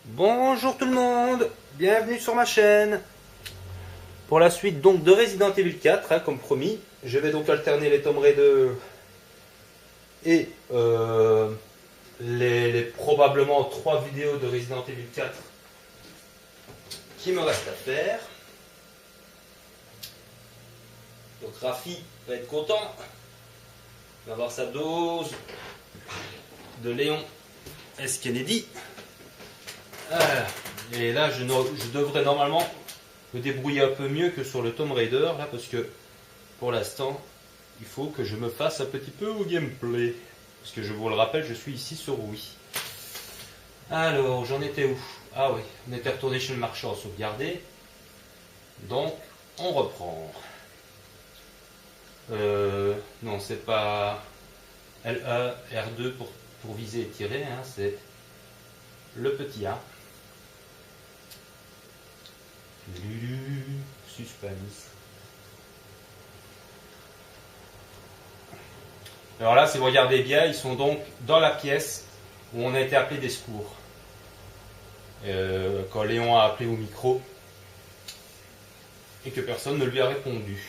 Bonjour tout le monde, bienvenue sur ma chaîne. Pour la suite donc de Resident Evil 4, comme promis, je vais donc alterner les Tomb Raider et les probablement 3 vidéos de Resident Evil 4 qui me restent à faire. Donc Rafi va être content d'avoir sa dose de Léon S. Kennedy. Et là, je devrais normalement me débrouiller un peu mieux que sur le Tomb Raider, là, parce que pour l'instant, il faut que je me fasse un petit peu au gameplay. Parce que je vous le rappelle, je suis ici sur Wii. Alors, j'en étais où? Ah oui, on était retourné chez le marchand sauvegarder. Donc, on reprend. Non, c'est pas LA, R2 pour viser et tirer, hein, c'est le petit A. Suspense. Alors là, si vous regardez bien, ils sont donc dans la pièce où on a été appelé des secours. Quand Léon a appelé au micro et que personne ne lui a répondu.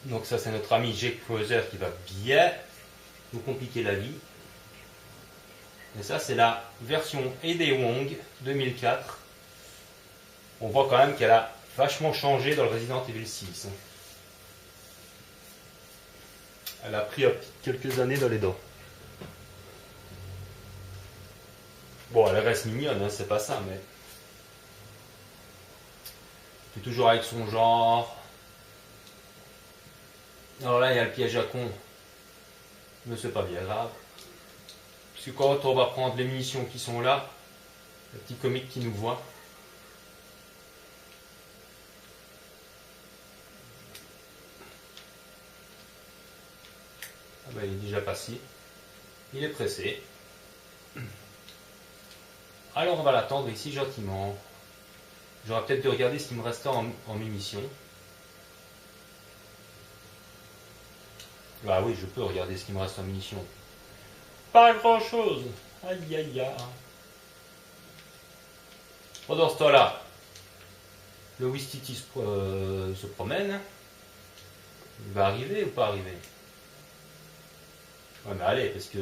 Donc ça, c'est notre ami Jake Creuser qui va bien nous compliquer la vie. Et ça, c'est la version Ede Wong 2004. On voit quand même qu'elle a vachement changé dans le Resident Evil 6. Elle a pris quelques années dans les dents. Bon, elle reste mignonne, hein, c'est pas ça, mais... C'est toujours avec son genre. Alors là, il y a le piège à con. Mais c'est pas bien grave. Parce que quand on va prendre les munitions qui sont là, le petit comique qui nous voit. Ah ben, il est déjà passé. Il est pressé. Alors on va l'attendre ici gentiment. J'aurais peut-être de regarder ce qui me restait en munitions. Ah oui, je peux regarder ce qui me reste en munitions. Pas grand chose. Aïe aïe aïe. Pendant ce temps-là, le Wistiti se promène. Il va arriver ou pas arriver? Ouais mais allez, parce que...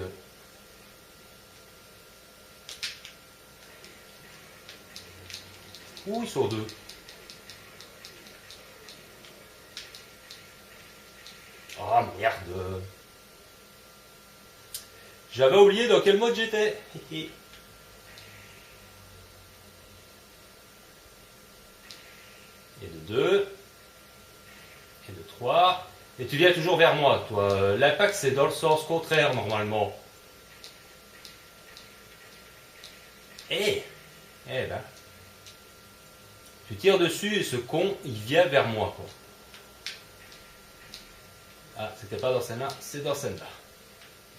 Où ils sont deux? Ah merde! J'avais oublié dans quel mode j'étais. Et de 2. Et de 3. Et tu viens toujours vers moi, toi. L'impact, c'est dans le sens contraire, normalement. Eh ben. Tu tires dessus et ce con, il vient vers moi, quoi. Ah, c'était pas dans celle-là, c'est dans celle-là.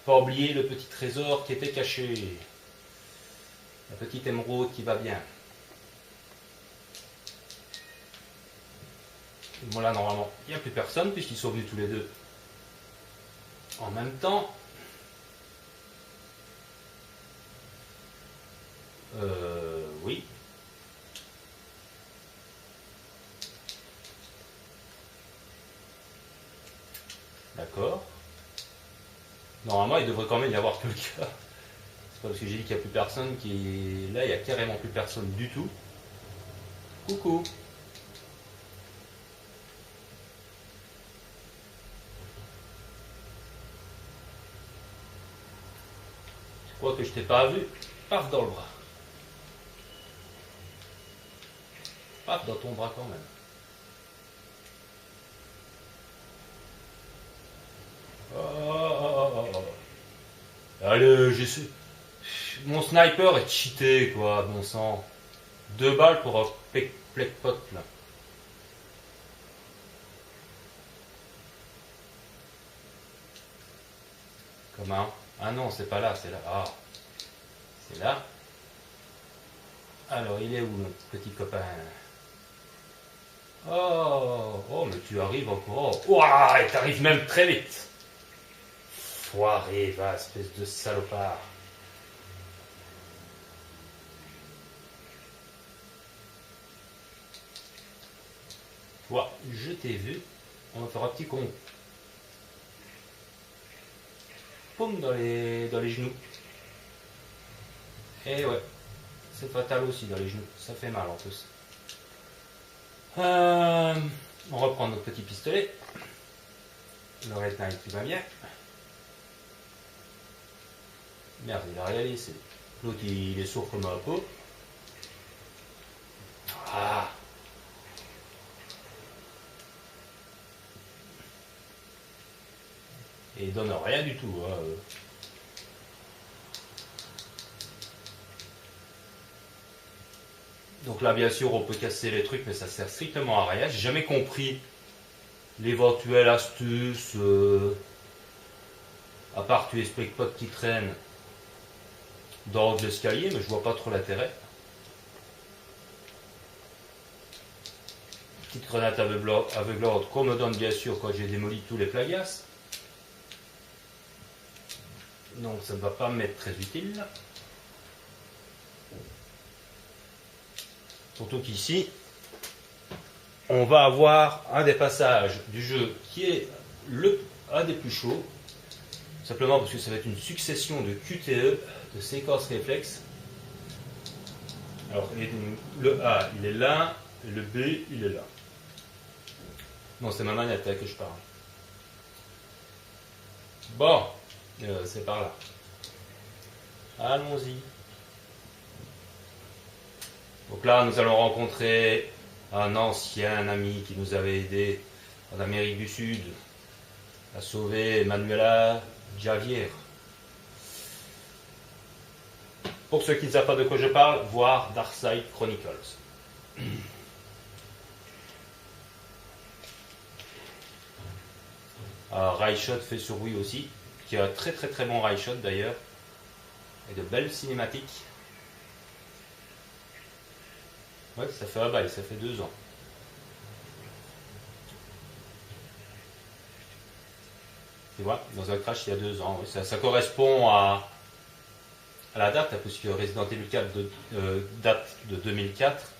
Pas oublier le petit trésor qui était caché. La petite émeraude qui va bien. Bon là normalement il n'y a plus personne puisqu'ils sont venus tous les deux en même temps. Oui. D'accord. Normalement il devrait quand même y avoir quelqu'un. C'est pas parce que j'ai dit qu'il n'y a plus personne qui est là, il n'y a carrément plus personne du tout. Coucou. Je crois que je t'ai pas vu. Paf dans le bras. Paf dans ton bras quand même. Oh. Allez, mon sniper est cheaté quoi, bon sang. 2 balles pour un plec-pot là. Comment? Ah non, c'est pas là, c'est là. Ah, c'est là. Alors, il est où notre petit copain? Oh, mais tu arrives encore. Ouah, et t'arrives même très vite. Foiré, va, espèce de salopard. Toi, je t'ai vu. On va faire un petit con. Paume dans les genoux. Et ouais, c'est fatal aussi dans les genoux. Ça fait mal en plus. On reprend notre petit pistolet. Le Red Knight qui va bien. Merde, il a réalisé. L'autre il est sourd comme un pot. Ah. Et il donne rien du tout. Hein. Donc là, bien sûr, on peut casser les trucs, mais ça sert strictement à rien. J'ai jamais compris l'éventuelle astuce, à part tuer ce pot qui traîne dans l'escalier, mais je vois pas trop l'intérêt. Petite grenade aveuglante qu'on me donne bien sûr quand j'ai démoli tous les plagas. Donc ça ne va pas m'être très utile. Surtout qu'ici, on va avoir un des passages du jeu qui est un des plus chauds. Simplement parce que ça va être une succession de QTE, de séquences réflexes. Alors le A il est là, et le B il est là. Non, c'est ma manette que je parle. Bon, c'est par là. Allons-y. Donc là, nous allons rencontrer un ancien ami qui nous avait aidé en Amérique du Sud à sauver Manuela Javier. Pour ceux qui ne savent pas de quoi je parle, voir Darkside Chronicles. Rayshot fait sur Wii aussi, qui a un très très très bon Rayshot d'ailleurs, et de belles cinématiques. Ouais, ça fait un bail, ça fait 2 ans. Tu vois, dans un crash il y a 2 ans. Oui, ça correspond à la date, puisque Resident Evil 4 date de 2004.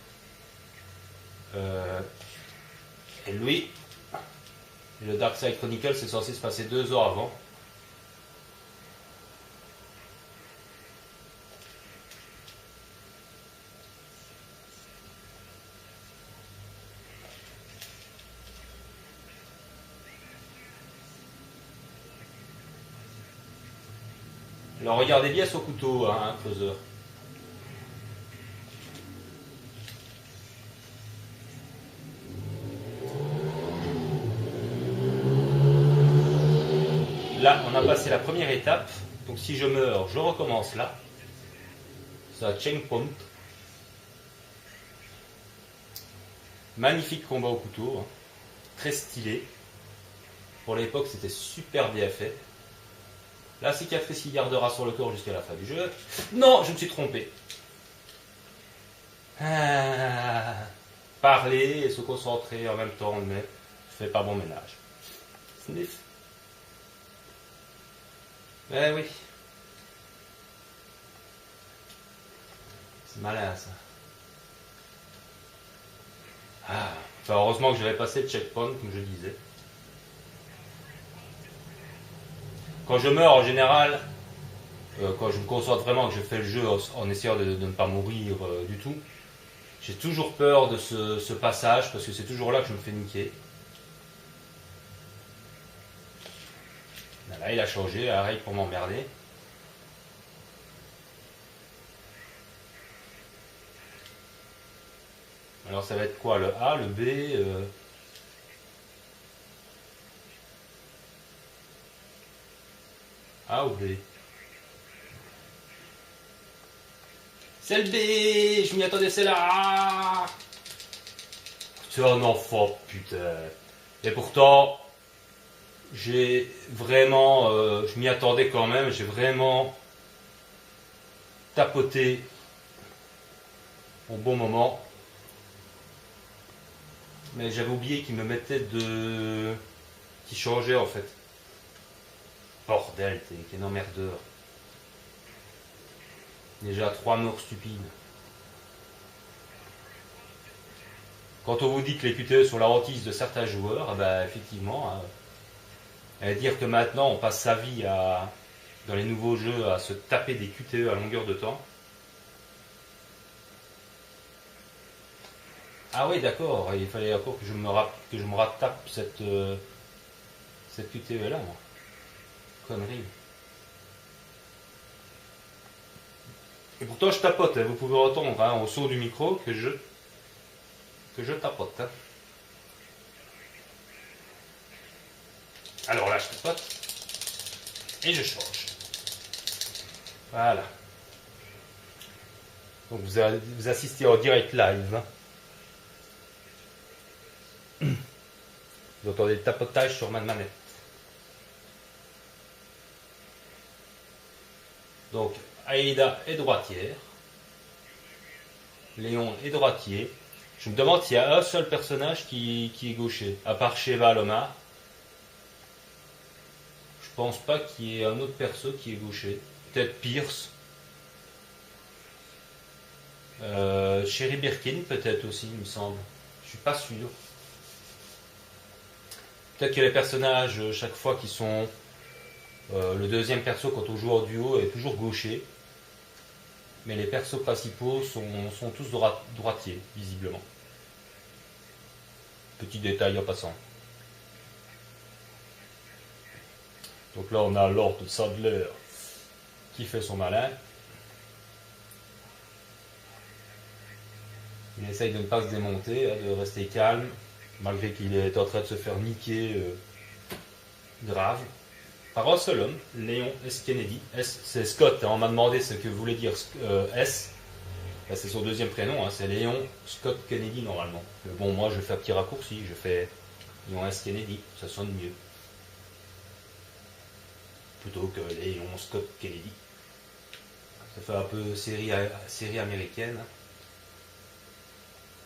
Et lui, le Darkside Chronicles, c'est censé se passer 2 ans avant. Alors regardez bien son couteau, hein, Closer. Là, on a passé la première étape. Donc si je meurs, je recommence là. C'est un checkpoint. Magnifique combat au couteau. Hein. Très stylé. Pour l'époque, c'était super bien fait. La cicatrice qui gardera sur le corps jusqu'à la fin du jeu. Non, je me suis trompé. Parler et se concentrer en même temps, mais je fais pas bon ménage. Sniff. Eh oui. C'est malin ça. Enfin, heureusement que j'avais passé le checkpoint, comme je disais. Quand je meurs, en général, quand je me concentre vraiment, que je fais le jeu en essayant de ne pas mourir du tout, j'ai toujours peur de ce passage, parce que c'est toujours là que je me fais niquer. Là, il a changé, arrête pour m'emmerder. Alors ça va être quoi, le A, le B A ou B? C'est le B. Je m'y attendais, c'est là. C'est un enfant, putain. Et pourtant, j'ai vraiment... je m'y attendais quand même. J'ai vraiment tapoté au bon moment. Mais j'avais oublié qu'il me mettait de... qui changeait en fait. Bordel, t'es qu'un emmerdeur. Déjà 3 morts stupides. Quand on vous dit que les QTE sont la hantise de certains joueurs, bah effectivement, dire que maintenant on passe sa vie dans les nouveaux jeux à se taper des QTE à longueur de temps. Ah oui, d'accord, il fallait encore que je me retape cette QTE là, moi. Connerie. Et pourtant je tapote, hein. Vous pouvez entendre hein, au son du micro que je tapote. Hein. Alors là je tapote et je change. Voilà. Donc vous assistez en direct live. Hein. Vous entendez le tapotage sur ma manette. Donc Aïda est droitière. Léon est droitier. Je me demande s'il y a un seul personnage qui est gaucher, à part Sheva Lomar. Je pense pas qu'il y ait un autre perso qui est gaucher. Peut-être Pierce. Sherry Birkin peut-être aussi, il me semble. Je suis pas sûr. Peut-être que les personnages, chaque fois qui sont... le deuxième perso quand on joue en duo est toujours gaucher. Mais les persos principaux sont tous droitiers, visiblement. Petit détail en passant. Donc là on a Lord Sadler qui fait son malin. Il essaye de ne pas se démonter, de rester calme, malgré qu'il est en train de se faire niquer grave. Par un seul homme, Léon S. Kennedy. S, c'est Scott, hein, on m'a demandé ce que voulait dire S. Là, c'est son deuxième prénom, hein, c'est Léon Scott Kennedy normalement. Mais bon, moi je fais un petit raccourci, je fais Léon S. Kennedy, ça sonne mieux. Plutôt que Léon Scott Kennedy. Ça fait un peu série américaine.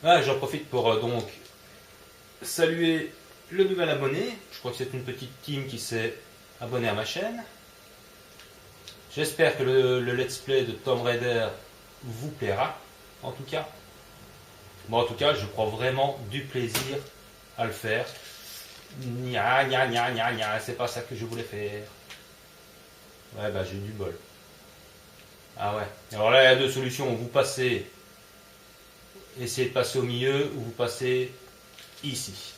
Ah, j'en profite pour donc saluer le nouvel abonné. Je crois que c'est une petite team qui s'est abonnée à ma chaîne. J'espère que le let's play de Tomb Raider vous plaira, en tout cas. Moi, en tout cas, je prends vraiment du plaisir à le faire. Nya, nya, nya, nya, nya, c'est pas ça que je voulais faire. Ouais, bah j'ai eu du bol. Ah ouais. Alors là, il y a deux solutions. Vous passez, essayez de passer au milieu, ou vous passez ici.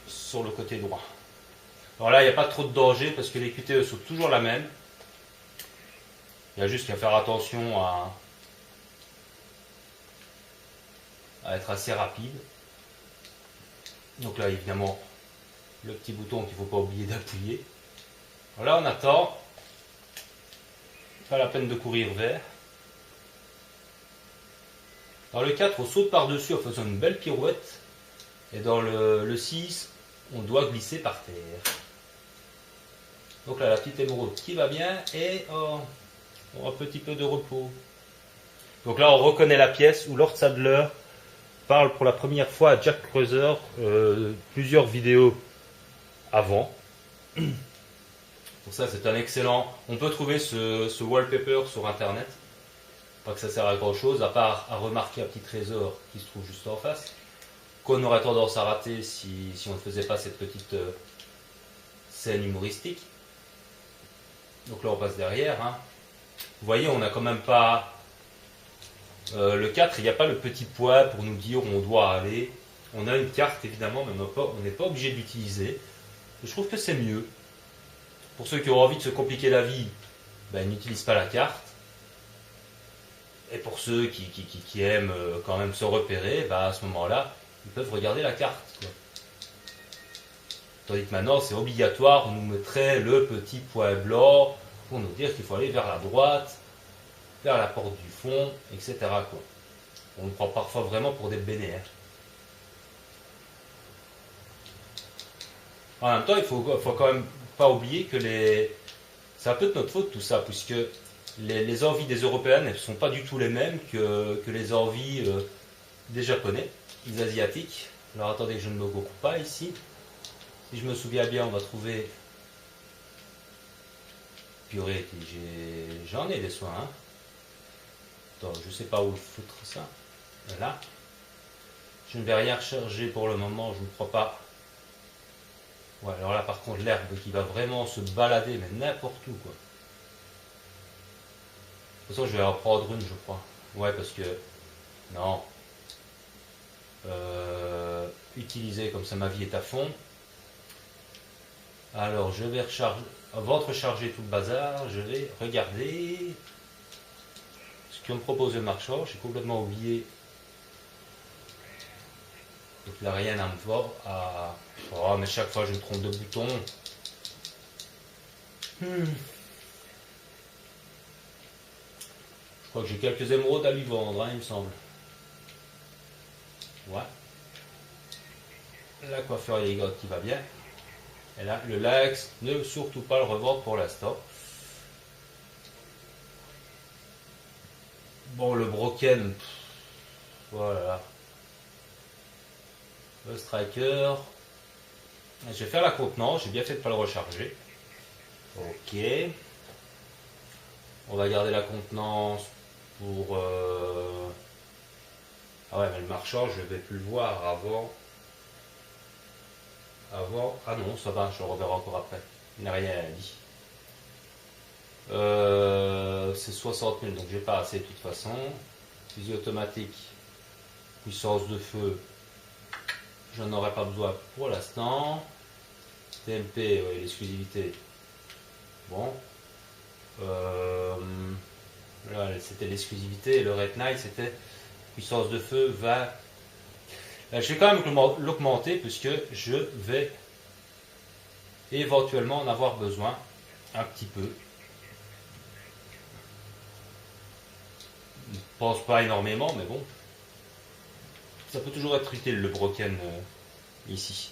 Sur le côté droit. Alors là, il n'y a pas trop de danger parce que les QTE sont toujours la même. Il y a juste qu'à faire attention à être assez rapide. Donc là, évidemment, le petit bouton qu'il ne faut pas oublier d'appuyer. Là, on attend. Pas la peine de courir vers. Dans le 4, on saute par-dessus en faisant une belle pirouette. Et dans le 6, on doit glisser par terre. Donc là, la petite émeraude qui va bien et un petit peu de repos. Donc là, on reconnaît la pièce où Lord Sadler parle pour la première fois à Jack Kreuzer plusieurs vidéos avant. Pour ça, c'est un excellent... On peut trouver ce wallpaper sur Internet. Pas que ça sert à grand chose, à part à remarquer un petit trésor qui se trouve juste en face, qu'on aurait tendance à rater si on ne faisait pas cette petite scène humoristique. Donc là on passe derrière. Hein. Vous voyez, on n'a quand même pas... le 4, il n'y a pas le petit point pour nous dire où on doit aller. On a une carte évidemment, mais on n'est pas obligé de l'utiliser. Je trouve que c'est mieux. Pour ceux qui ont envie de se compliquer la vie, ben, ils n'utilisent pas la carte. Et pour ceux qui aiment quand même se repérer, ben, à ce moment-là, ils peuvent regarder la carte. Quoi. Tandis que maintenant, c'est obligatoire, on nous mettrait le petit point blanc pour nous dire qu'il faut aller vers la droite, vers la porte du fond, etc. Quoi. On nous prend parfois vraiment pour des bénéères. En même temps, il faut quand même pas oublier que c'est un peu de notre faute tout ça, puisque les envies des Européens ne sont pas du tout les mêmes que les envies des Japonais, des Asiatiques. Alors attendez que je ne me coupe pas ici. Si je me souviens bien, on va trouver... Purée, j'en ai des soins. Hein. Attends, je sais pas où foutre ça. Là. Je ne vais rien recharger pour le moment, je ne crois pas. Ouais, alors là par contre l'herbe qui va vraiment se balader, mais n'importe où quoi. De toute façon je vais en prendre une je crois. Ouais parce que... Non. Utiliser comme ça ma vie est à fond. Alors je vais recharger... Avant de recharger tout le bazar, je vais regarder ce que me propose le marchand. J'ai complètement oublié. Donc il n'a rien à me voir. Oh, mais chaque fois je me trompe de bouton. Je crois que j'ai quelques émeraudes à lui vendre, hein, il me semble. Ouais. La coiffure Yagot qui va bien. Et là, le lax, ne surtout pas le revendre pour l'instant. Bon, le broken, voilà. Le striker. Je vais faire la contenance, j'ai bien fait de ne pas le recharger. Ok. On va garder la contenance pour... Ah ouais, mais le marchand, je ne vais plus le voir avant... Ah non, ça va, je le reverrai encore après. Il n'a rien dit. C'est 60 000, donc j'ai pas assez de toute façon. Fusil automatique, puissance de feu, j'en aurai pas besoin pour l'instant. TMP, ouais, l'exclusivité. Bon. Là, c'était l'exclusivité. Et le Red Knight, c'était puissance de feu 20. Je vais quand même l'augmenter puisque je vais éventuellement en avoir besoin un petit peu. Je ne pense pas énormément, mais bon. Ça peut toujours être utile le broken ici.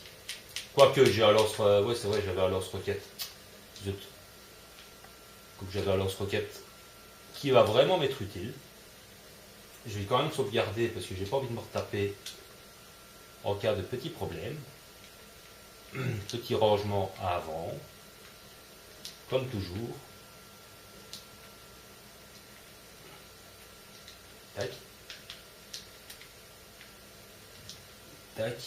Quoique j'ai un lance... ouais, c'est vrai, j'avais un lance-roquette. Zut. J'avais un lance-roquette qui va vraiment m'être utile. Je vais quand même sauvegarder parce que j'ai pas envie de me retaper en cas de petits problèmes. Petit rangement avant, comme toujours. Tac. Tac.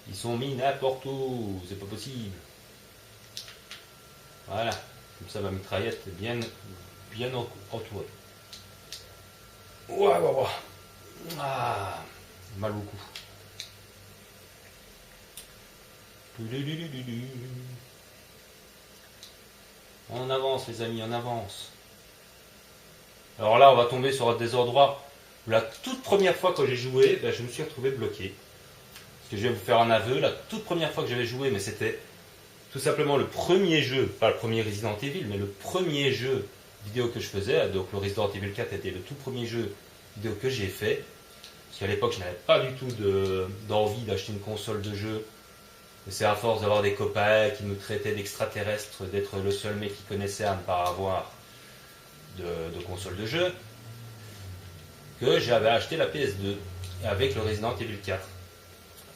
Ils sont mis n'importe où, c'est pas possible. Voilà, comme ça ma mitraillette est bien entourée. Ouah, ouah, ouah. Ah, mal au cou. On avance les amis, on avance. Alors là on va tomber sur des endroits où la toute première fois que j'ai joué, ben, je me suis retrouvé bloqué. Parce que je vais vous faire un aveu, la toute première fois que j'avais joué, mais c'était tout simplement le premier jeu, pas le premier Resident Evil, mais le premier jeu vidéo que je faisais. Donc le Resident Evil 4 était le tout premier jeu vidéo que j'ai fait. Parce qu'à l'époque je n'avais pas du tout d'envie d'acheter une console de jeu. C'est à force d'avoir des copains qui nous traitaient d'extraterrestres, d'être le seul mec qui connaissait à ne pas avoir de console de jeu, que j'avais acheté la PS2 avec le Resident Evil 4.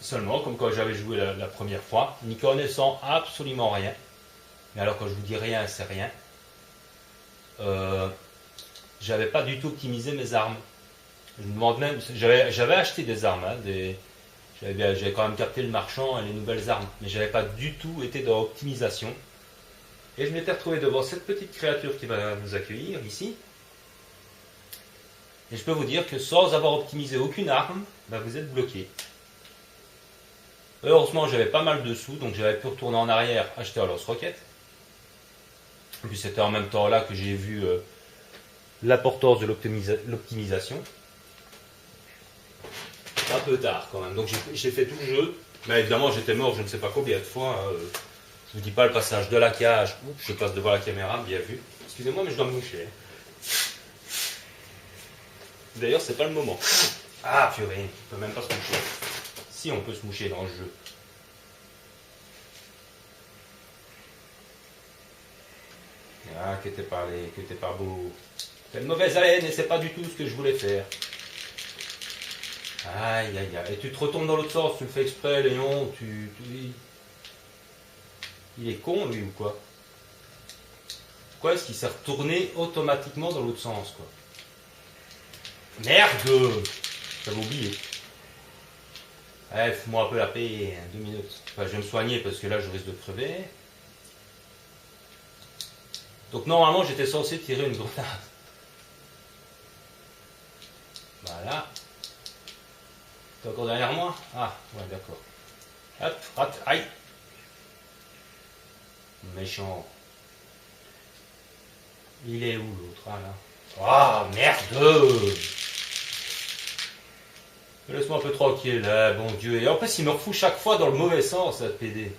Seulement, comme quand j'avais joué la première fois, n'y connaissant absolument rien, mais alors quand je vous dis rien, c'est rien, j'avais pas du tout optimisé mes armes. Je me demande même, j'avais acheté des armes, hein, j'avais quand même capté le marchand et les nouvelles armes, mais j'avais pas du tout été dans l'optimisation. Et je m'étais retrouvé devant cette petite créature qui va nous accueillir ici. Et je peux vous dire que sans avoir optimisé aucune arme, ben vous êtes bloqué. Heureusement, j'avais pas mal de sous, donc j'avais pu retourner en arrière, acheter un lance-roquette. Et puis c'était en même temps là que j'ai vu l'importance de l'optimisation. Un peu tard quand même, donc j'ai fait tout le jeu. Mais évidemment, j'étais mort je ne sais pas combien de fois. Je vous dis pas le passage de la cage. Oups, je passe devant la caméra, bien vu. Excusez-moi, mais je dois me moucher. D'ailleurs, c'est pas le moment. Ah, purée, on peut même pas se moucher. Si, on peut se moucher dans le jeu. Ah, que t'es pas beau. T'as une mauvaise haleine et c'est pas du tout ce que je voulais faire. Aïe, aïe, aïe. Et tu te retournes dans l'autre sens, tu le fais exprès, Léon. Il est con, lui, ou quoi? Pourquoi est-ce qu'il s'est retourné automatiquement dans l'autre sens, quoi? Merde! J'avais oublié. Fous-moi un peu la paix, 2 minutes. Enfin, je vais me soigner parce que là, je risque de crever. Donc, normalement, j'étais censé tirer une grenade. Voilà. T'es encore derrière moi? Ah, ouais, d'accord. Hop, rate, aïe. Méchant. Il est où l'autre, hein, là? Ah, merde! Laisse-moi un peu tranquille, là, bon Dieu. Et en plus, il me refout chaque fois dans le mauvais sens, la PD.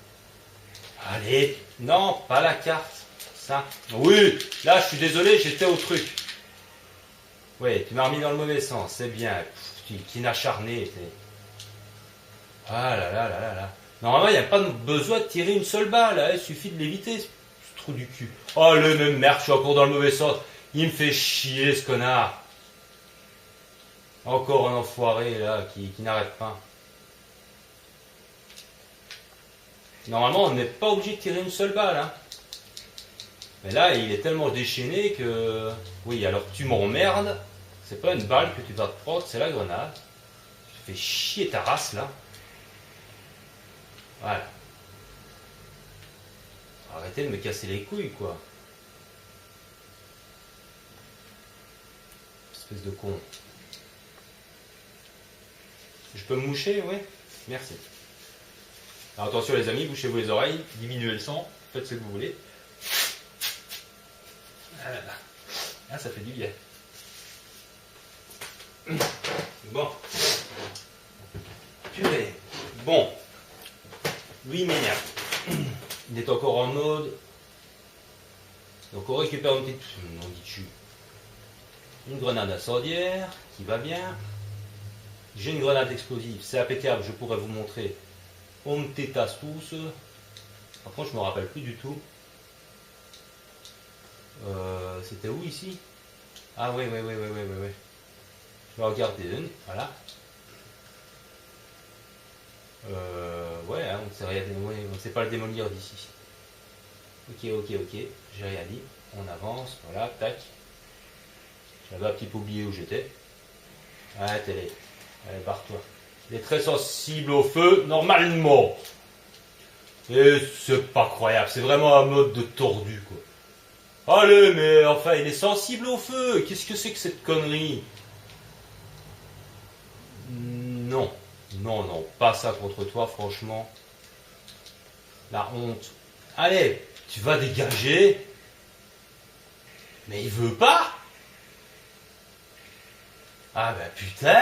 Allez, non, pas la carte. Ça. Oui, là, je suis désolé, j'étais au truc. Oui, tu m'as remis dans le mauvais sens, c'est bien. Qui acharné était. Ah là là là là là. Normalement, il n'y a pas besoin de tirer une seule balle, hein, il suffit de l'éviter, ce trou du cul. Oh, le même merde, je suis encore dans le mauvais sens. Il me fait chier, ce connard. Encore un enfoiré, là, qui n'arrête pas. Normalement, on n'est pas obligé de tirer une seule balle, hein. Mais là, il est tellement déchaîné que... Oui, alors tu m'emmerdes. C'est pas une balle que tu vas te prendre, c'est la grenade. Tu fais chier ta race, là. Voilà. Arrêtez de me casser les couilles, quoi. Espèce de con. Je peux me moucher, oui? Merci. Alors attention les amis, bouchez-vous les oreilles, diminuez le son, faites ce que vous voulez. Ah, ça fait du bien. Bon. Purée. Bon. Lui, il m'énerve. Il est encore en mode. Donc on récupère une petite. On dit dessus. Une grenade incendiaire qui va bien. J'ai une grenade explosive, c'est impeccable, je pourrais vous montrer. On tétasse tous. Par contre, je ne me rappelle plus du tout. C'était où ici? Ah oui. Je vais regarder une, voilà. Ouais, hein, on ne sait rien, on ne sait pas le démolir d'ici. Ok, j'ai rien dit. On avance, voilà, tac. J'avais un petit peu oublié où j'étais. Ah, télé. Allez, barre-toi. Il est très sensible au feu, normalement. Et c'est pas croyable, c'est vraiment un mode de tordu, quoi. Allez, mais enfin, il est sensible au feu. Qu'est-ce que c'est que cette connerie? Non, pas ça contre toi, franchement. La honte. Allez, tu vas dégager. Mais il veut pas. Ah bah putain.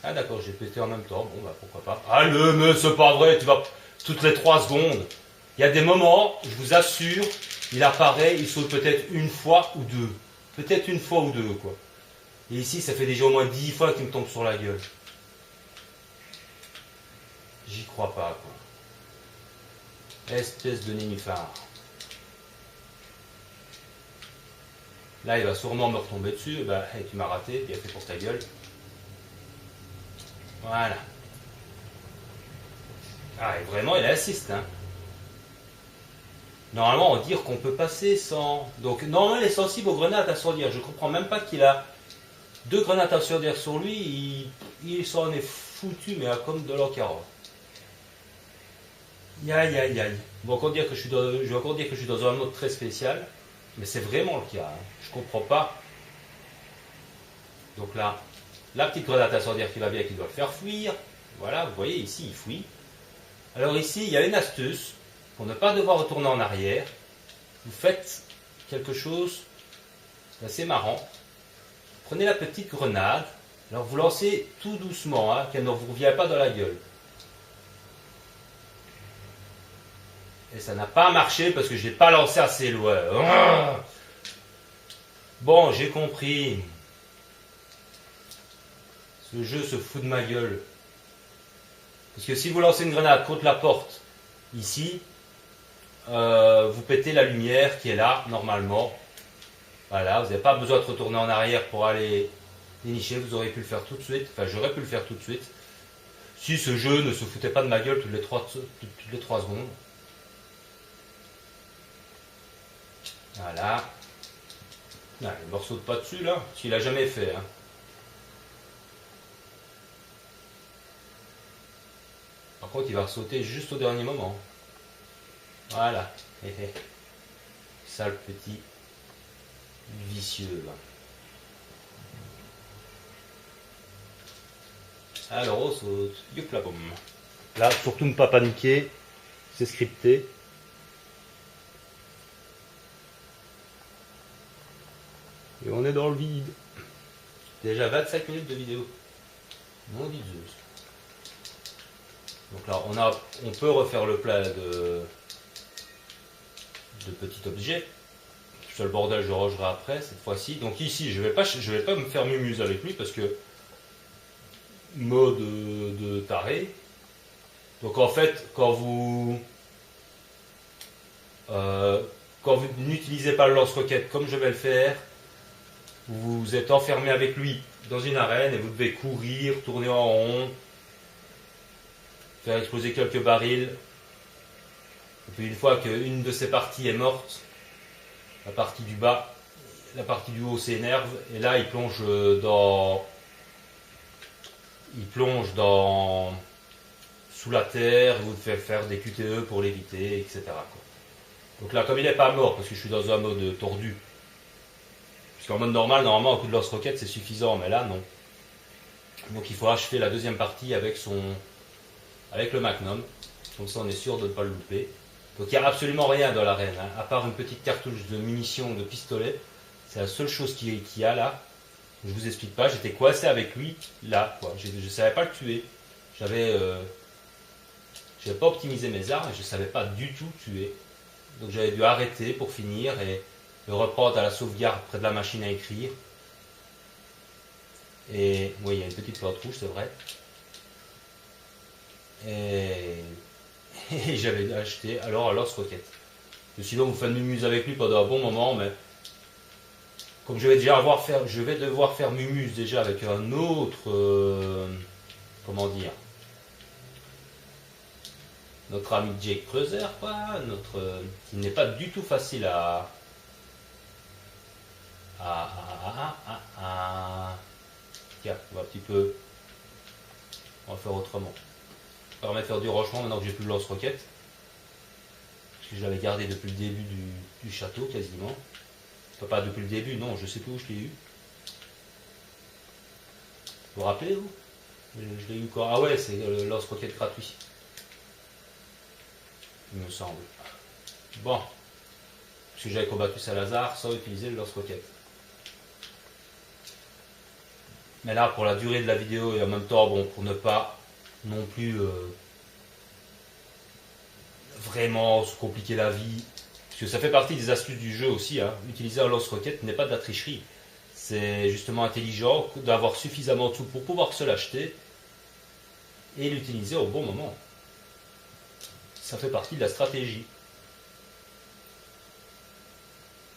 Ah d'accord, j'ai pété en même temps, bon bah pourquoi pas. Ah mais c'est pas vrai, tu vas toutes les 3 secondes. Il y a des moments, je vous assure, il apparaît, il saute peut-être une fois ou deux. Peut-être une fois ou deux, quoi. Et ici, ça fait déjà au moins 10 fois qu'il me tombe sur la gueule. J'y crois pas, quoi. Espèce de nénuphar. Là, il va sûrement me retomber dessus. Bah, hey, tu m'as raté, bien fait pour ta gueule. Voilà. Ah, et vraiment, il assiste, hein. Normalement, on va dire qu'on peut passer sans... Donc, normalement, il est sensible aux grenades incendiaires. Je comprends même pas qu'il a 2 grenades incendiaires sur lui. Il s'en est foutu, mais comme de l'eau carotte. Aïe. Bon, encore dire que je vais encore dire que je suis dans un mode très spécial. Mais c'est vraiment le cas. Hein. Je comprends pas. Donc là, la petite grenade incendiaire qui va bien, qui doit le faire fuir. Voilà, vous voyez, ici, il fuit. Alors ici, il y a une astuce. Pour ne pas devoir retourner en arrière, vous faites quelque chose d'assez marrant. Prenez la petite grenade. Alors vous lancez tout doucement, hein, qu'elle ne vous revient pas dans la gueule. Et ça n'a pas marché parce que je n'ai pas lancé assez loin. Ah, bon, j'ai compris. Ce jeu se fout de ma gueule. Parce que si vous lancez une grenade contre la porte, ici, vous pétez la lumière qui est là, normalement. Voilà, vous n'avez pas besoin de retourner en arrière pour aller dénicher, vous auriez pu le faire tout de suite, enfin j'aurais pu le faire tout de suite, si ce jeu ne se foutait pas de ma gueule toutes les 3 secondes. Voilà. Ah, le morceau de pas dessus là, s'il a jamais fait. Hein. Par contre, il va sauter juste au dernier moment. Voilà. Sale petit vicieux. Là. Alors, on saute. Youp la pomme. Là, surtout ne pas paniquer. C'est scripté. Et on est dans le vide. Déjà 25 minutes de vidéo. Non, dit Zeus. Donc là, on peut refaire le plat de petits objets. Tout ça, le bordel, je rangerai après, cette fois-ci. Donc ici, je vais pas me faire mumuse avec lui parce que mode de taré. Donc en fait, quand vous n'utilisez pas le lance-roquette comme je vais le faire, vous êtes enfermé avec lui dans une arène et vous devez courir, tourner en rond, faire exploser quelques barils. Et puis une fois qu'une de ces parties est morte, la partie du bas, la partie du haut s'énerve et là il plonge sous la terre, vous devez faire des QTE pour l'éviter, etc. Donc là, comme il n'est pas mort, parce que je suis dans un mode tordu, puisqu'en mode normal, normalement, un coup de lance-roquette, c'est suffisant, mais là, non. Donc il faut achever la deuxième partie avec le Magnum, comme ça on est sûr de ne pas le louper. Donc il n'y a absolument rien dans l'arène, hein, à part une petite cartouche de munitions de pistolet, c'est la seule chose qu'il y a là. Je vous explique pas, j'étais coincé avec lui, là, quoi. Je ne savais pas le tuer. J'avais pas optimisé mes armes et je ne savais pas du tout tuer. Donc j'avais dû arrêter pour finir et reprendre à la sauvegarde près de la machine à écrire. Et oui, il y a une petite plante rouge, c'est vrai. Et j'avais acheté alors un lance-roquette. Sinon, vous faites mumuse avec lui pendant un bon moment, mais comme je vais devoir faire mumuse déjà avec un autre, comment dire, notre ami Jake Creuser, quoi, qui n'est pas du tout facile Tiens, on va faire autrement. Ça permet de faire du rangement maintenant que j'ai plus de lance-roquette. Parce que je l'avais gardé depuis le début du château quasiment. Enfin, pas depuis le début, non, je sais plus où je l'ai eu. Vous vous rappelez, vous? Je l'ai eu quand? Ah ouais, c'est le lance-roquette gratuit. Il me semble. Bon. Parce que j'avais combattu Salazar sans utiliser le lance-roquette. Mais là, pour la durée de la vidéo et en même temps, bon, pour ne pas non plus vraiment se compliquer la vie, parce que ça fait partie des astuces du jeu aussi, hein. Utiliser un lance-roquette n'est pas de la tricherie. C'est justement intelligent d'avoir suffisamment de sous pour pouvoir se l'acheter et l'utiliser au bon moment. Ça fait partie de la stratégie.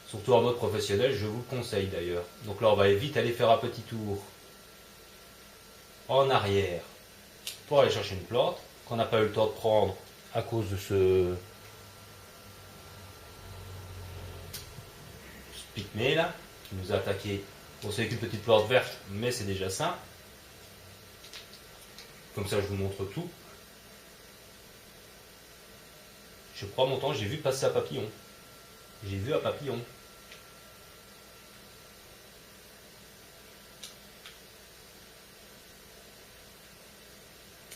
Surtout en mode professionnel, je vous le conseille d'ailleurs. Donc là, on va vite aller faire un petit tour en arrière pour aller chercher une plante qu'on n'a pas eu le temps de prendre à cause de ce pygmée là qui nous a attaqué. Bon, c'est avec une petite plante verte, mais c'est déjà ça. Comme ça, je vous montre tout. Je prends mon temps, j'ai vu passer un papillon. J'ai vu un papillon.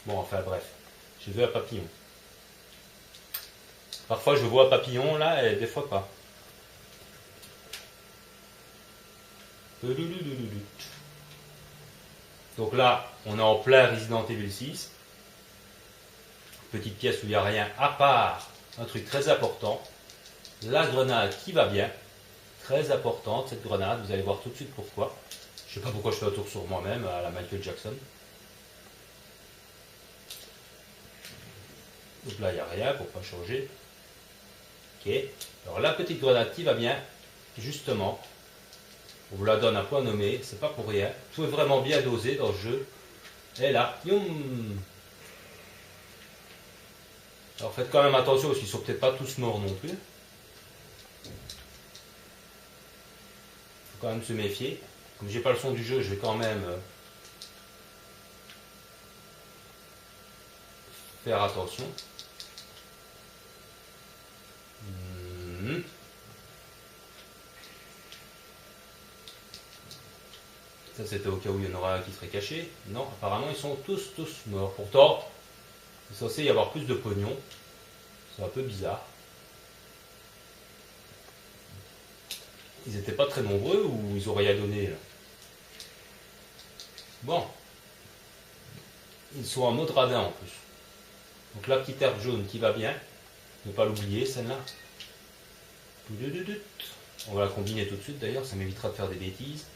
Bon, enfin bref, j'ai vu un papillon. Parfois je vois un papillon là et des fois pas. Donc là, on est en plein Resident Evil 6. Petite pièce où il n'y a rien à part un truc très important. La grenade qui va bien. Très importante cette grenade, vous allez voir tout de suite pourquoi. Je sais pas pourquoi je fais un tour sur moi-même à la Michael Jackson. Donc là, il n'y a rien pour pas changer. Ok. Alors la petite grenade qui va bien, justement, On vous la donne à point nommé, c'est pas pour rien. Tout est vraiment bien dosé dans le jeu. Et là, youm. Alors faites quand même attention parce qu'ils sont peut-être pas tous morts non plus. Faut quand même se méfier. Comme j'ai pas le son du jeu, je vais quand même faire attention. Ça c'était au cas où il y en aura un qui serait caché. Non, apparemment ils sont tous morts. Pourtant, il est censé y avoir plus de pognon. C'est un peu bizarre. Ils n'étaient pas très nombreux ou ils auraient rien donné là. Bon. Ils sont en mode radin en plus. Donc la petite herbe jaune qui va bien. Ne pas l'oublier celle-là. On va la combiner tout de suite d'ailleurs, ça m'évitera de faire des bêtises.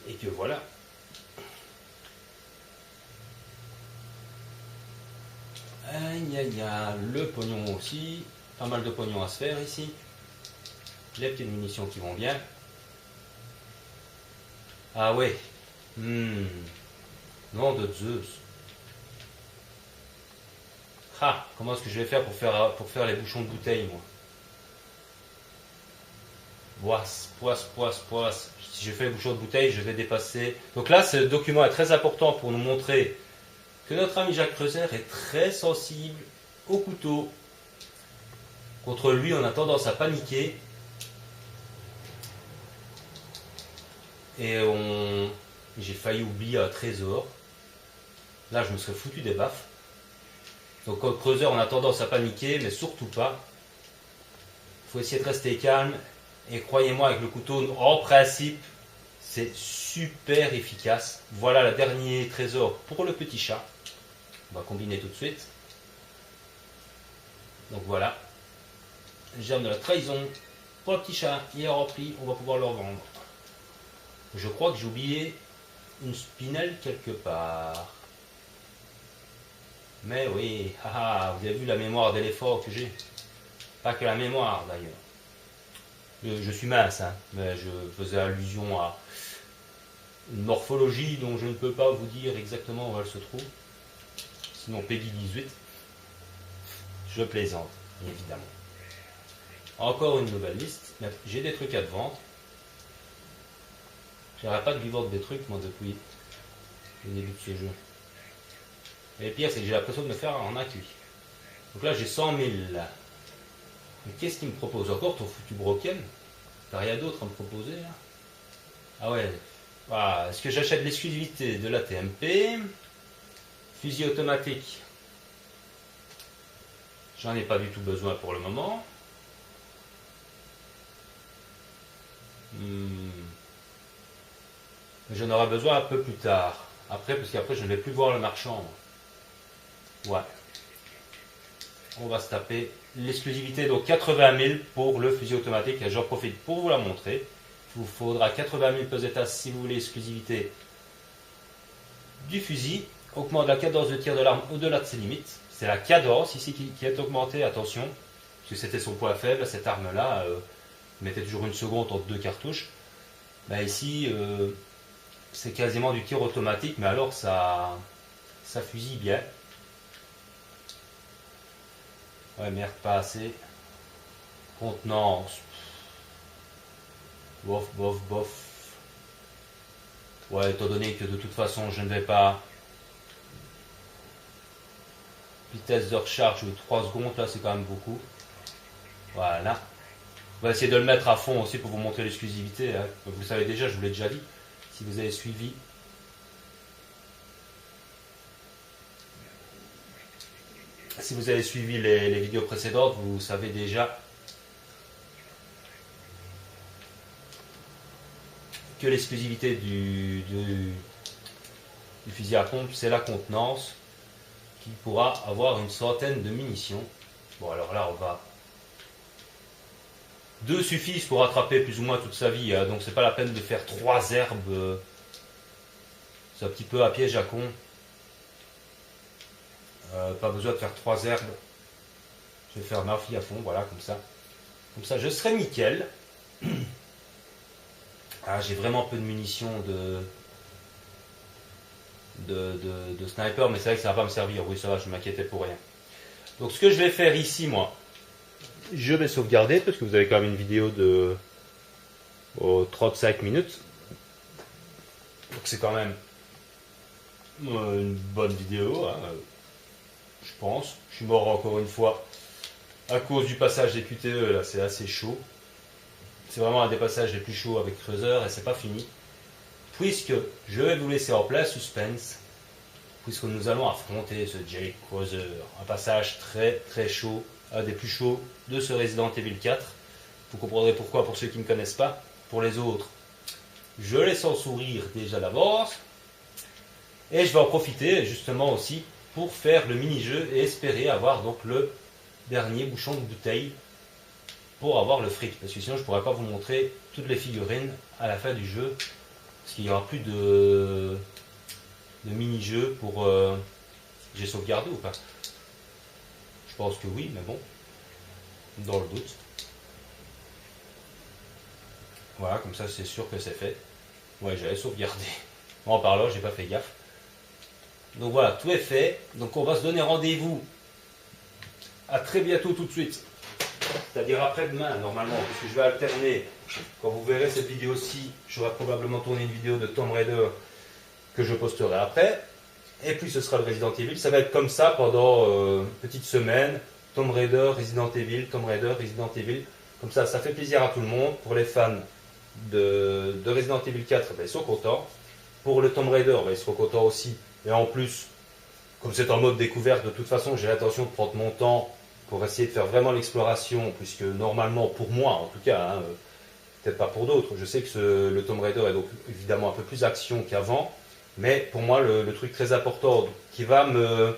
Et que voilà. Aïe aïe aïe, le pognon aussi. Pas mal de pognon à se faire ici. Les petites munitions qui vont bien. Ah ouais. Nom de Zeus. Ah, comment est-ce que je vais faire pour faire les bouchons de bouteille, moi? Poisse. Si je fais les bouchons de bouteille, je vais dépasser. Donc là, ce document est très important pour nous montrer que notre ami Jacques Creuser est très sensible au couteau. Contre lui, on a tendance à paniquer. Et j'ai failli oublier un trésor. Là, je me serais foutu des baffes. Donc, contre Creuser, on a tendance à paniquer, mais surtout pas. Il faut essayer de rester calme. Et croyez-moi, avec le couteau, en principe, c'est super efficace. Voilà le dernier trésor pour le petit chat. On va combiner tout de suite. Donc voilà. Germe de la trahison. Pour le petit chat, il est rempli. On va pouvoir le revendre. Je crois que j'ai oublié une spinelle quelque part. Mais oui, haha, vous avez vu la mémoire d'éléphant que j'ai. Pas que la mémoire d'ailleurs. Je suis mince, hein, mais je faisais allusion à une morphologie dont je ne peux pas vous dire exactement où elle se trouve. Sinon Peggy 18. Je plaisante, évidemment. Encore une nouvelle liste. J'ai des trucs à te vendre. J'arrête pas de lui vendre des trucs, moi, depuis le début de ce jeu. Et le pire, c'est que j'ai l'impression de me faire en acquis. Donc là, j'ai 100 000 là. Mais qu'est-ce qu'il me propose? Encore ton foutu broken? T'as rien d'autre à me proposer là? Ah ouais. Ah, est-ce que j'achète l'exclusivité de la TMP? Fusil automatique. J'en ai pas du tout besoin pour le moment. J'en aurai besoin un peu plus tard. Après, parce qu'après, je ne vais plus voir le marchand. Ouais. On va se taper l'exclusivité, donc 80 000 pour le fusil automatique. J'en profite pour vous la montrer. Il vous faudra 80 000 pesetas si vous voulez l'exclusivité du fusil. Augmente la cadence de tir de l'arme au-delà de ses limites. C'est la cadence ici qui est augmentée, attention. Parce que c'était son point faible, cette arme-là. Mettait toujours une seconde entre deux cartouches. Bah ici, c'est quasiment du tir automatique, mais alors ça fusille bien. Ouais, merde, pas assez. Contenance. Bof. Ouais, étant donné que de toute façon, je ne vais pas... Vitesse de recharge de 3 secondes, là, c'est quand même beaucoup. Voilà. On va essayer de le mettre à fond aussi pour vous montrer l'exclusivité. Hein. Vous le savez déjà, je vous l'ai déjà dit. Si vous avez suivi. Si vous avez suivi les vidéos précédentes, vous savez déjà que l'exclusivité du fusil à pompe, c'est la contenance qui pourra avoir une centaine de munitions. Bon, alors là, on va... 2 suffisent pour attraper plus ou moins toute sa vie, hein, donc c'est pas la peine de faire 3 herbes. C'est un petit peu à piège à con. Pas besoin de faire 3 herbes. Je vais faire ma fille à fond, voilà, comme ça. Comme ça, je serai nickel. Ah, j'ai vraiment peu de munitions de sniper, mais c'est vrai que ça va pas me servir. Oui, ça va, je m'inquiétais pour rien. Donc, ce que je vais faire ici, moi, je vais sauvegarder parce que vous avez quand même une vidéo de 35 minutes. Donc, c'est quand même une bonne vidéo, hein, je pense. Je suis mort encore une fois à cause du passage des QTE. Là, c'est assez chaud. C'est vraiment un des passages les plus chauds avec Creuseur et c'est pas fini. Puisque je vais vous laisser en plein suspense, puisque nous allons affronter ce Jake Creuser. Un passage très très chaud, un des plus chauds de ce Resident Evil 4. Vous comprendrez pourquoi pour ceux qui ne connaissent pas. Pour les autres, je les sens sourire déjà d'avance. Et je vais en profiter justement aussi pour faire le mini-jeu et espérer avoir donc le dernier bouchon de bouteille pour avoir le fric. Parce que sinon je ne pourrais pas vous montrer toutes les figurines à la fin du jeu. Parce qu'il n'y aura plus de mini-jeu pour... J'ai sauvegardé ou pas? Je pense que oui, mais bon. Dans le doute. Voilà, comme ça c'est sûr que c'est fait. Ouais, j'avais sauvegardé. En parlant, j'ai pas fait gaffe. Donc voilà, tout est fait. Donc on va se donner rendez-vous à très bientôt tout de suite. C'est-à-dire après-demain, normalement, parce que je vais alterner. Quand vous verrez cette vidéo-ci, j'aurai probablement tourné une vidéo de Tomb Raider que je posterai après. Et puis ce sera le Resident Evil. Ça va être comme ça pendant une petite semaine. Tomb Raider, Resident Evil, Tomb Raider, Resident Evil. Comme ça fait plaisir à tout le monde. Pour les fans de Resident Evil 4, ben, ils sont contents. Pour le Tomb Raider, ben, ils seront contents aussi. Et en plus, comme c'est en mode découverte, de toute façon, j'ai l'intention de prendre mon temps pour essayer de faire vraiment l'exploration, puisque normalement, pour moi en tout cas, hein, peut-être pas pour d'autres, je sais que le Tomb Raider est donc évidemment un peu plus action qu'avant, mais pour moi, le truc très important qui va me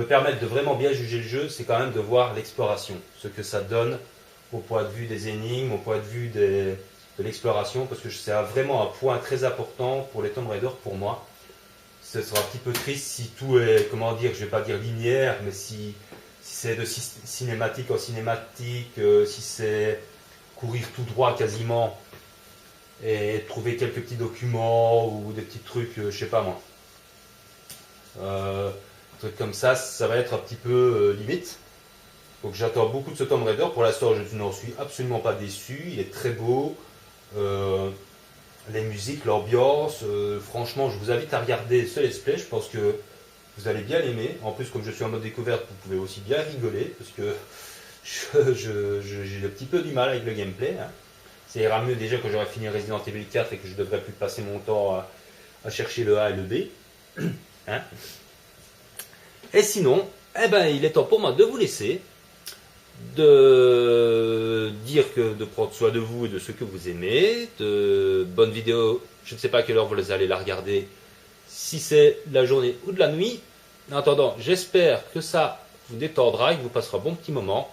permettre de vraiment bien juger le jeu, c'est quand même de voir l'exploration, ce que ça donne au point de vue des énigmes, au point de vue de l'exploration, parce que c'est vraiment un point très important pour les Tomb Raider pour moi. Ce sera un petit peu triste si tout est, comment dire, je vais pas dire linéaire, mais si c'est de cinématique en cinématique, si c'est courir tout droit quasiment, et trouver quelques petits documents ou des petits trucs, je sais pas moi. Un truc comme ça va être un petit peu limite. Donc j'attends beaucoup de ce Tomb Raider. Pour l'instant, je n'en suis absolument pas déçu. Il est très beau. Les musiques, l'ambiance, franchement, je vous invite à regarder ce let's play. Je pense que vous allez bien l'aimer. En plus, comme je suis en mode découverte, vous pouvez aussi bien rigoler parce que j'ai un petit peu du mal avec le gameplay. Hein. Ça ira mieux déjà quand j'aurai fini Resident Evil 4 et que je devrais plus passer mon temps à chercher le A et le B. Hein. Et sinon, eh ben, il est temps pour moi de vous laisser, de dire que de prendre soin de vous et de ce que vous aimez, de bonnes vidéos. Je ne sais pas à quelle heure vous allez la regarder, si c'est de la journée ou de la nuit. En attendant, j'espère que ça vous détendra et que vous passerez un bon petit moment.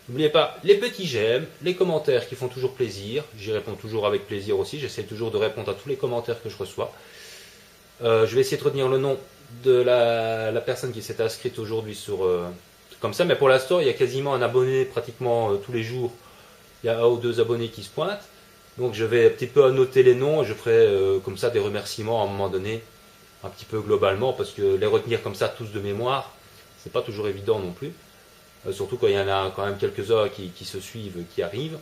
N'oubliez pas les petits j'aime, les commentaires qui font toujours plaisir. J'y réponds toujours avec plaisir aussi. J'essaie toujours de répondre à tous les commentaires que je reçois. Je vais essayer de retenir le nom de la personne qui s'est inscrite aujourd'hui sur comme ça, mais pour l'instant il y a quasiment un abonné pratiquement tous les jours. Il y a un ou deux abonnés qui se pointent, donc je vais un petit peu annoter les noms et je ferai comme ça des remerciements à un moment donné, un petit peu globalement, parce que les retenir comme ça tous de mémoire, c'est pas toujours évident non plus, surtout quand il y en a quand même quelques-uns qui se suivent, qui arrivent.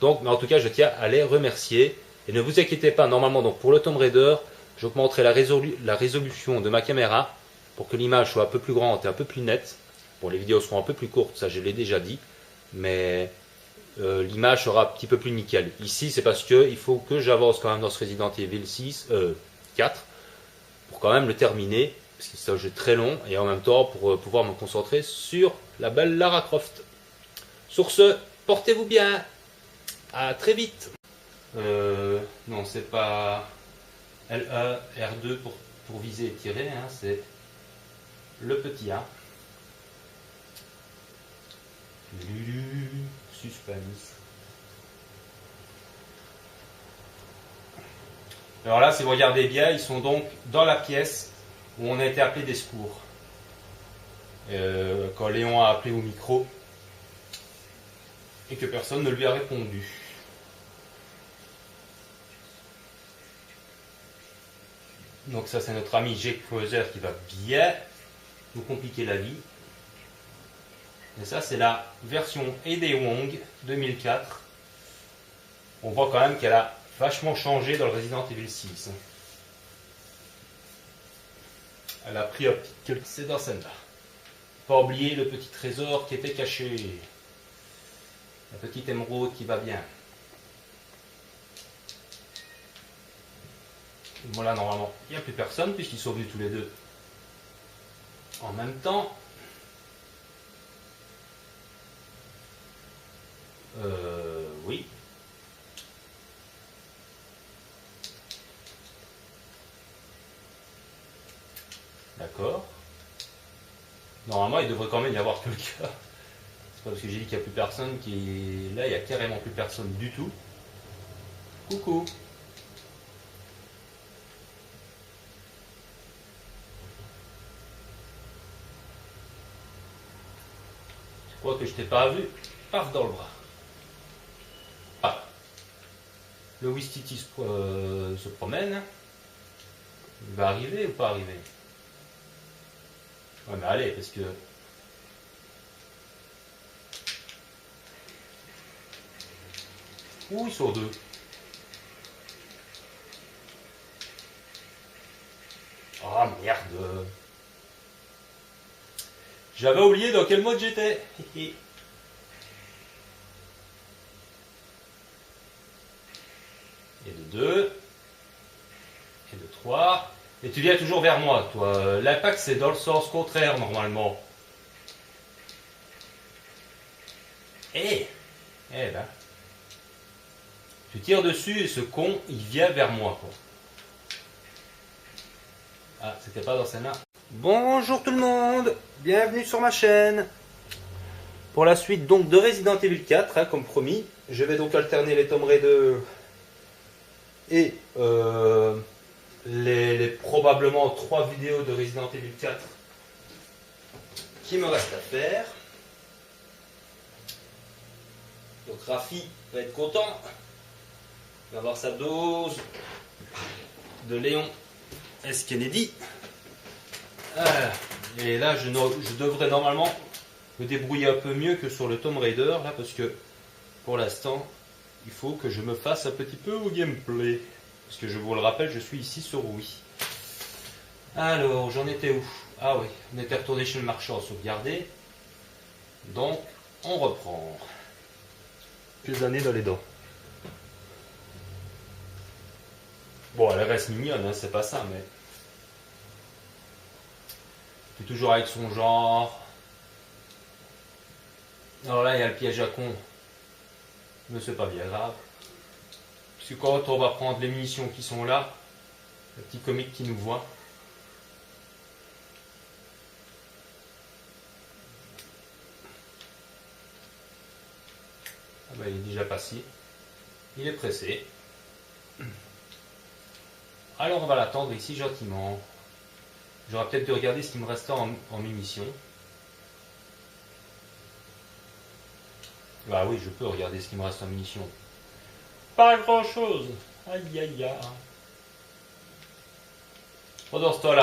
Donc, mais en tout cas, je tiens à les remercier et ne vous inquiétez pas. Normalement, donc pour le Tomb Raider, j'augmenterai la résolution de ma caméra pour que l'image soit un peu plus grande et un peu plus nette. Bon, les vidéos seront un peu plus courtes, ça je l'ai déjà dit, mais l'image sera un petit peu plus nickel. Ici, c'est parce qu'il faut que j'avance quand même dans ce Resident Evil 4 pour quand même le terminer, parce que c'est un jeu très long, et en même temps pour pouvoir me concentrer sur la belle Lara Croft. Sur ce, portez-vous bien, à très vite. Non, c'est pas... LA, R2 pour viser et tirer, hein, c'est le petit A. Suspense. Alors là, si vous regardez bien, ils sont donc dans la pièce où on a été appelé des secours. Quand Léon a appelé au micro, et que personne ne lui a répondu. Donc ça c'est notre ami Jake Creuser qui va bien nous compliquer la vie. Et ça c'est la version Ede Wong 2004. On voit quand même qu'elle a vachement changé dans le Resident Evil 6. Elle a pris quelques... C'est dans celle-là. Pas oublier le petit trésor qui était caché. La petite émeraude qui va bien. Voilà, normalement, il n'y a plus personne puisqu'ils sont venus tous les deux en même temps. Oui. D'accord. Normalement, il devrait quand même y avoir quelqu'un. C'est pas parce que j'ai dit qu'il n'y a plus personne qui est là, il n'y a carrément plus personne du tout. Coucou. Je crois que je t'ai pas vu. Paf dans le bras. Ah. Le Wistiti se promène. Il va arriver ou pas arriver? Ouais mais allez, parce que... Où ils sont deux? Ah merde! J'avais oublié dans quel mode j'étais. Et de 2. Et de 3. Et tu viens toujours vers moi, toi. L'impact, c'est dans le sens contraire, normalement. Eh ben. Tu tires dessus et ce con, il vient vers moi, quoi. Ah, c'était pas dans celle-là. Bonjour tout le monde, bienvenue sur ma chaîne. Pour la suite donc de Resident Evil 4, hein, comme promis, je vais donc alterner les Tomb Raider et les probablement 3 vidéos de Resident Evil 4 qui me restent à faire. Donc Rafi va être content. Il va avoir sa dose de Léon S. Kennedy. Et là, je devrais normalement me débrouiller un peu mieux que sur le Tomb Raider, là, parce que pour l'instant, il faut que je me fasse un petit peu au gameplay. Parce que je vous le rappelle, je suis ici sur Wii. Alors, j'en étais où? Ah oui, on était retourné chez le marchand à sauvegarder. Donc, on reprend. Quelques années dans les dents. Bon, elle reste mignonne, hein, c'est pas ça, mais... C'est toujours avec son genre. Alors là, il y a le piège à con. Mais c'est pas bien grave. Parce que quand on va prendre les munitions qui sont là, le petit comique qui nous voit. Ah bah, il est déjà passé. Il est pressé. Alors on va l'attendre ici gentiment. J'aurais peut-être dû regarder ce qui me restait en munitions. Bah oui, je peux regarder ce qui me reste en munitions. Pas grand chose. Aïe aïe aïe. Pendant ce temps-là,